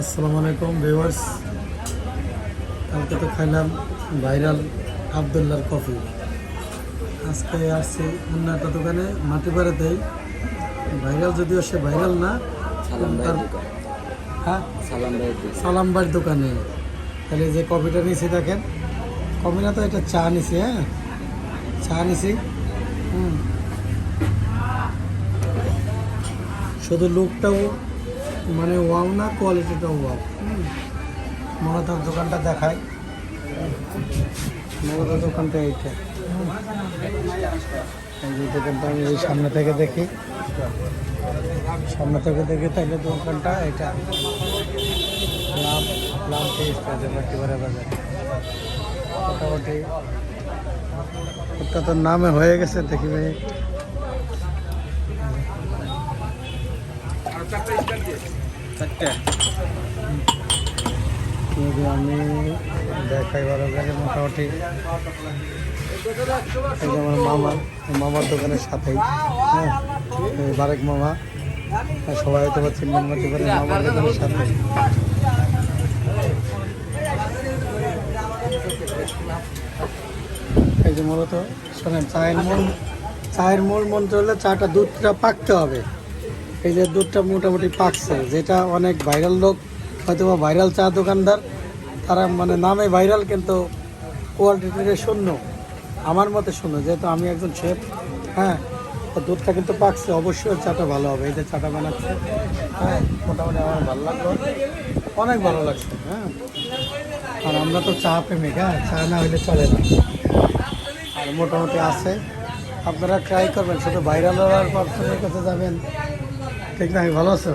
আসসালামু আলাইকুম ভিউয়ার্স। কালকে তো খাইলাম ভাইরাল আবদুল্লার কফি। আজকে আসছি অন্য একটা দোকানে মাটিপাড়াতেই। ভাইরাল যদিও সে ভাইরাল না, তার হ্যাঁ সালাম ভাইয়ের দোকানে। তাহলে যে কফিটা নিয়েছি দেখেন, কফি না তো এটা চা নিছি। হ্যাঁ, চা নিছি। শুধু লুকটাও মানে ওয়াও না, কোয়ালিটিটাও ওয়াও। মূলত দোকানটা দেখায়, মূলত দোকানটা এইটা। এই যে দোকানটা আমি এই সামনে থেকে দেখি, তাইলে দোকানটা এটা লাম টেস্ট আছে মাটিপাড়া বাজার। মোটামুটি ওটা তো নামে হয়ে গেছে, দেখি ভাই। আমি দেখাই ভালো লাগে। মোটামুটি এই যে আমার মামার দোকানের সাথেই, হ্যাঁ, বারেক মামা, সবাই হয়তো বা চিনবেন মাটিপাড়া মামার দোকানের সাথে। এই যে মূলত শোনেন, চায়ের মূল মন্ত্র হলে চাটা দুধটা পাকতে হবে। এই যে দুধটা মোটামুটি পাকছে, যেটা অনেক ভাইরাল লোক হয়তো বা ভাইরাল চা দোকানদার, তারা মানে নামে ভাইরাল কিন্তু কোয়ালিটিতে শূন্য। আমার মতে শূন্য, যেহেতু আমি একজন শেফ। হ্যাঁ, তো দুধটা কিন্তু পাকছে, অবশ্যই চাটা ভালো হবে। এই যে চাটা বানাচ্ছে, হ্যাঁ, মোটামুটি আমার ভালো লাগলো, অনেক ভালো লাগছে। হ্যাঁ, আর আমরা তো চা প্রেমিক, হ্যাঁ, চা না হইলে চলে না। আর মোটামুটি আছে, আপনারা ট্রাই করবেন। শুধু ভাইরাল হওয়ার পার্সনের কাছে যাবেন, ঠিক না? ভালো আছো?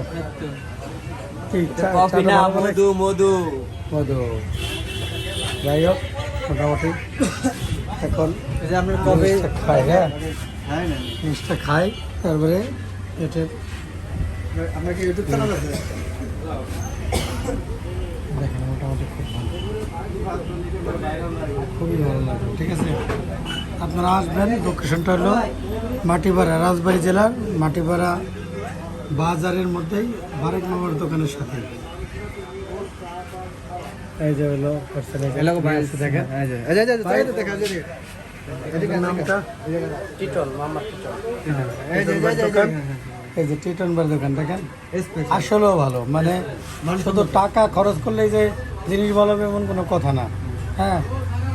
মধু যাই হোক, মোটামুটি এখন আমরা কবে খাই, হ্যাঁ, জিনিসটা খাই। তারপরে এটা আপনার কি ইউটিউব চ্যানেল আছে? দেখেন, মোটামুটি খুব ভালো, খুবই ভালো লাগে। ঠিক আছে, আপনারা আসবেন। লোকেশনটা হলো মাটিপাড়া, রাজবাড়ী জেলার মাটিপাড়া বাজারের মধ্যেই বারেক মামার দোকানের সাথে। এই যে হলো দেখেন, নামটা টিটন, মামার টিটন। এই যে টিটন বার দোকান দেখেন, আসলেও ভালো। মানে শুধু টাকা খরচ করলেই যে জিনিস ভালো হবে এমন কোনো কথা না। হ্যাঁ,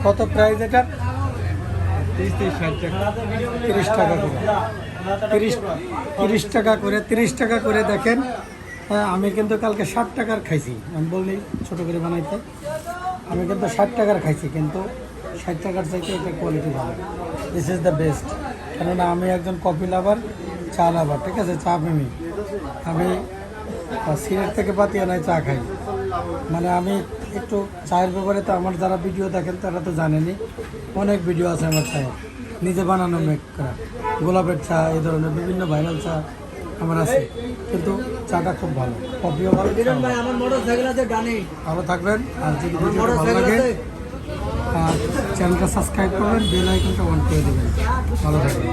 কত প্রাইস এটা? 30 টাকা করে, 30 টাকা করে দেখেন। হ্যাঁ, আমি কিন্তু কালকে 60 টাকার খাইছি। আমি বলি ছোটো করে বানাইতে, আমি কিন্তু 60 টাকার খাইছি, কিন্তু 60 টাকার চাইতে এটা কোয়ালিটি ভালো। This is the best. কেননা আমি একজন কফি লাভার, চা লাভার, ঠিক আছে, চা প্রেমী। আমি সিলেট থেকে পাতিয়া নাই চা খাই। মানে আমি একটু চায়ের ব্যাপারে, তো আমার যারা ভিডিও দেখেন তারা তো জানেনি, অনেক ভিডিও আছে আমার চায়ের, নিজে বানানো মেক করা, গোলাপের চা, এই ধরনের বিভিন্ন ভাইরাল চা আমার আছে। কিন্তু চাটা খুব ভালো, কফিও ভালো। ভালো থাকবেন। আর যদি ভিডিওটা ভালো লাগে চ্যানেলটা সাবস্ক্রাইব করবেন, বেল আইকনটা অন করে দেবেন। ভালো থাকবেন।